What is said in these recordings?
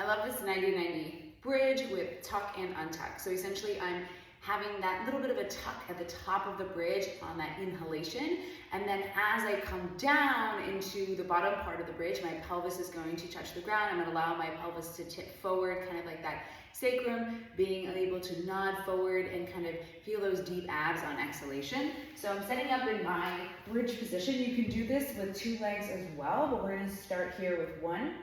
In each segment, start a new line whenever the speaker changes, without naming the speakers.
love this 90-90 bridge with tuck and untuck. So essentially I'm having that little bit of a tuck at the top of the bridge on that inhalation. And then as I come down into the bottom part of the bridge, my pelvis is going to touch the ground. I'm going to allow my pelvis to tip forward, kind of like that sacrum, being able to nod forward and kind of feel those deep abs on exhalation. So I'm setting up in my bridge position. You can do this with two legs as well, but we're going to start here with one.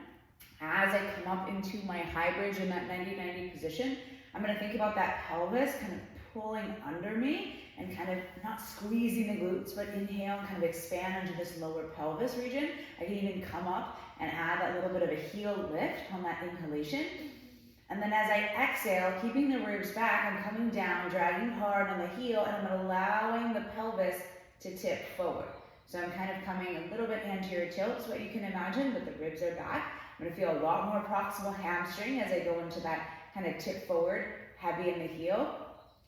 As I come up into my high bridge in that 90-90 position, I'm going to think about that pelvis kind of pulling under me and kind of not squeezing the glutes, but inhale and kind of expand into this lower pelvis region. I can even come up and add that little bit of a heel lift on that inhalation. And then as I exhale, keeping the ribs back, I'm coming down, dragging hard on the heel, and I'm allowing the pelvis to tip forward. So I'm kind of coming a little bit anterior tilt, is what you can imagine, but the ribs are back. I'm going to feel a lot more proximal hamstring as I go into that kind of tip forward, heavy in the heel.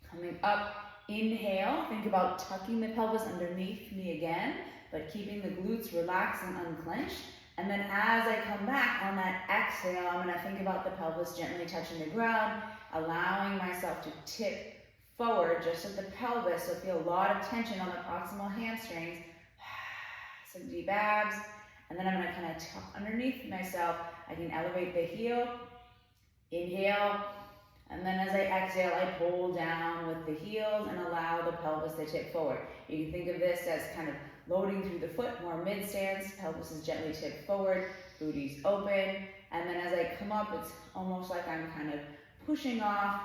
Coming up, inhale, think about tucking the pelvis underneath me again, but keeping the glutes relaxed and unclenched. And then as I come back on that exhale, I'm going to think about the pelvis gently touching the ground, allowing myself to tip forward just at the pelvis, so feel a lot of tension on the proximal hamstrings, some deep abs. And then I'm going to kind of tuck underneath myself. I can elevate the heel, inhale, and then as I exhale, I pull down with the heels and allow the pelvis to tip forward. You can think of this as kind of loading through the foot, more mid-stance, pelvis is gently tipped forward, booty's open, and then as I come up, it's almost like I'm kind of pushing off,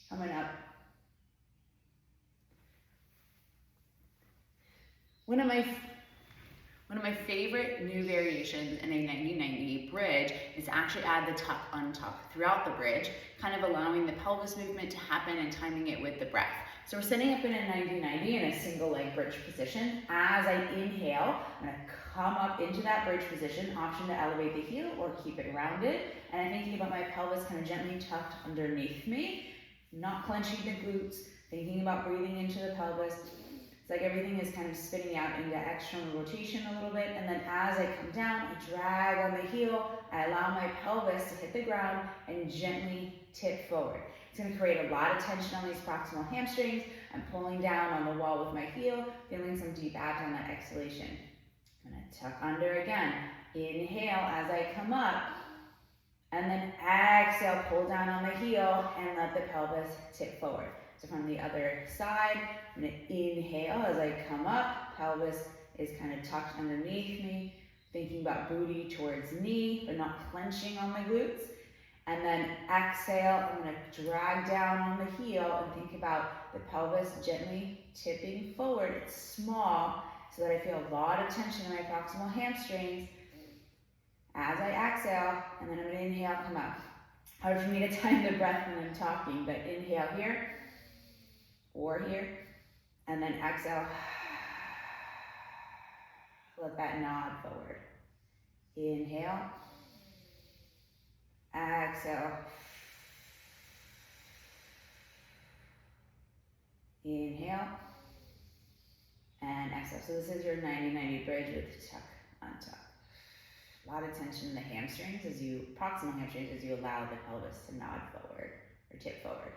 coming up. One of my favorite new variations in a 90-90 bridge is to actually add the tuck untuck throughout the bridge, kind of allowing the pelvis movement to happen and timing it with the breath. So we're setting up in a 90-90 in a single leg bridge position. As I inhale, I'm going to come up into that bridge position, option to elevate the heel or keep it rounded. And I'm thinking about my pelvis kind of gently tucked underneath me, not clenching the glutes, thinking about breathing into the pelvis. It's like everything is kind of spinning out into external rotation a little bit, and then as I come down, I drag on the heel, I allow my pelvis to hit the ground and gently tip forward. It's going to create a lot of tension on these proximal hamstrings. I'm pulling down on the wall with my heel, feeling some deep abs on that exhalation. I'm going to tuck under again. Inhale as I come up, and then exhale, pull down on the heel and let the pelvis tip forward. So from the other side, I'm going to inhale as I come up, pelvis is kind of tucked underneath me, thinking about booty towards knee, but not clenching on the glutes. And then exhale, I'm going to drag down on the heel and think about the pelvis gently tipping forward. It's small, so that I feel a lot of tension in my proximal hamstrings as I exhale, and then I'm going to inhale, come up. Hard for me to time the breath when I'm talking, but inhale here, or here, and then exhale, let that nod forward. Inhale, exhale, inhale, and exhale. So this is your 90-90 bridge with tuck, untuck. A lot of tension in the hamstrings proximal hamstrings as you allow the pelvis to nod forward or tip forward.